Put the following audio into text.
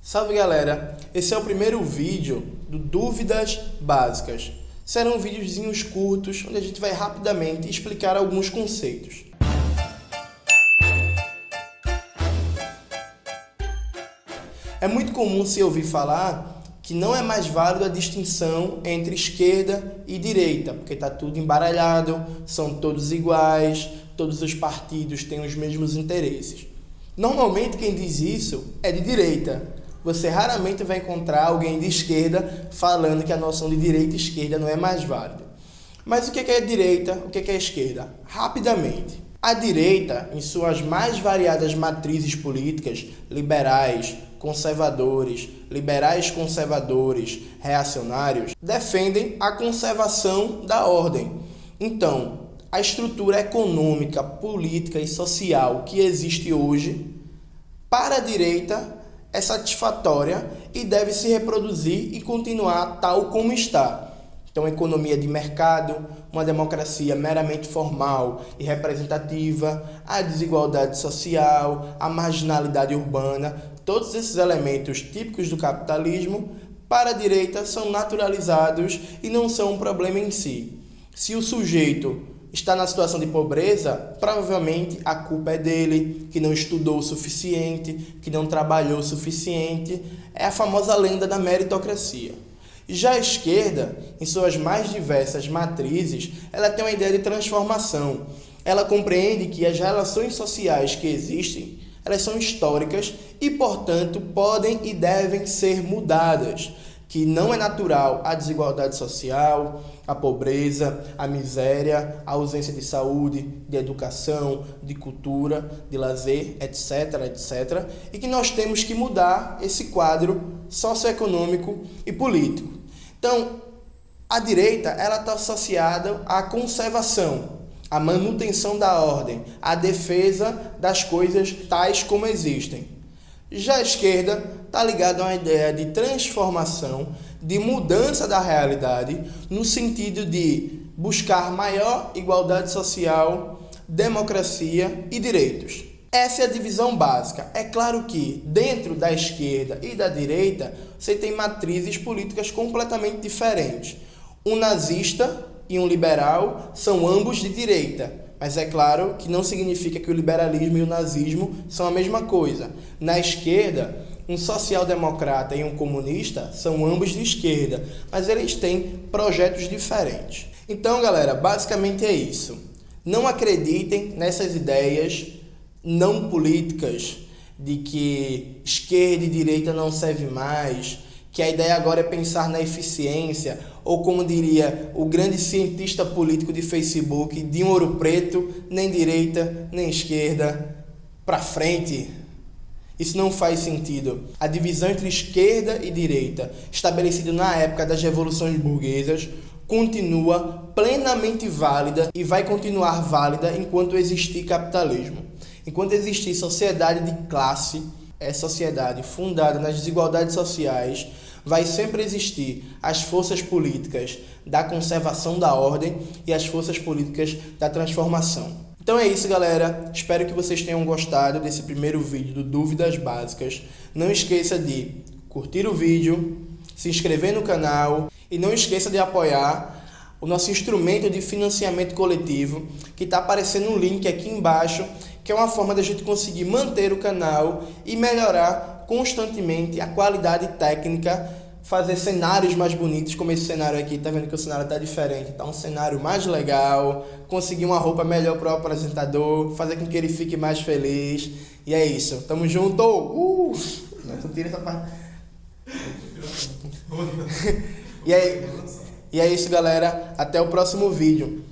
Salve galera, esse é o primeiro vídeo do Dúvidas Básicas. Serão videozinhos curtos onde a gente vai rapidamente explicar alguns conceitos. É muito comum se ouvir falar que não é mais válido a distinção entre esquerda e direita, porque está tudo embaralhado, são todos iguais, todos os partidos têm os mesmos interesses. Normalmente quem diz isso é de direita. Você raramente vai encontrar alguém de esquerda falando que a noção de direita e esquerda não é mais válida. Mas o que é direita, o que é esquerda? Rapidamente. A direita, em suas mais variadas matrizes políticas, liberais, conservadores, reacionários, defendem a conservação da ordem. Então, a estrutura econômica, política e social que existe hoje, para a direita, é satisfatória e deve se reproduzir e continuar tal como está. Então, economia de mercado, uma democracia meramente formal e representativa, a desigualdade social, a marginalidade urbana, todos esses elementos típicos do capitalismo, para a direita, são naturalizados e não são um problema em si. Se o sujeito está na situação de pobreza, provavelmente a culpa é dele, que não estudou o suficiente, que não trabalhou o suficiente. É a famosa lenda da meritocracia. Já a esquerda, em suas mais diversas matrizes, ela tem uma ideia de transformação. Ela compreende que as relações sociais que existem, elas são históricas e, portanto, podem e devem ser mudadas. Que não é natural a desigualdade social, a pobreza, a miséria, a ausência de saúde, de educação, de cultura, de lazer, etc., etc. E que nós temos que mudar esse quadro socioeconômico e político. Então, a direita ela está associada à conservação, à manutenção da ordem, à defesa das coisas tais como existem. Já a esquerda está ligada a uma ideia de transformação, de mudança da realidade, no sentido de buscar maior igualdade social, democracia e direitos. Essa é a divisão básica. É claro que dentro da esquerda e da direita você tem matrizes políticas completamente diferentes. Um nazista e um liberal são ambos de direita. Mas é claro que não significa que o liberalismo e o nazismo são a mesma coisa. Na esquerda, um social-democrata e um comunista são ambos de esquerda, mas eles têm projetos diferentes. Então, galera, basicamente é isso. Não acreditem nessas ideias não políticas de que esquerda e direita não serve mais, que a ideia agora é pensar na eficiência, ou como diria o grande cientista político de Facebook, de um Ouro Preto, nem direita, nem esquerda, para frente. Isso não faz sentido. A divisão entre esquerda e direita, estabelecida na época das revoluções burguesas, continua plenamente válida e vai continuar válida enquanto existir capitalismo. Enquanto existir sociedade de classe, é sociedade fundada nas desigualdades sociais, vai sempre existir as forças políticas da conservação da ordem e as forças políticas da transformação. Então é isso, galera. Espero que vocês tenham gostado desse primeiro vídeo do Dúvidas Básicas. Não esqueça de curtir o vídeo, se inscrever no canal e não esqueça de apoiar o nosso instrumento de financiamento coletivo, que está aparecendo um link aqui embaixo, que é uma forma da gente conseguir manter o canal e melhorar constantemente a qualidade técnica, fazer cenários mais bonitos, como esse cenário aqui, tá vendo que o cenário tá diferente, tá um cenário mais legal, conseguir uma roupa melhor para o apresentador, fazer com que ele fique mais feliz, e é isso, tamo junto! Não, tira essa parte. E é isso, galera, até o próximo vídeo.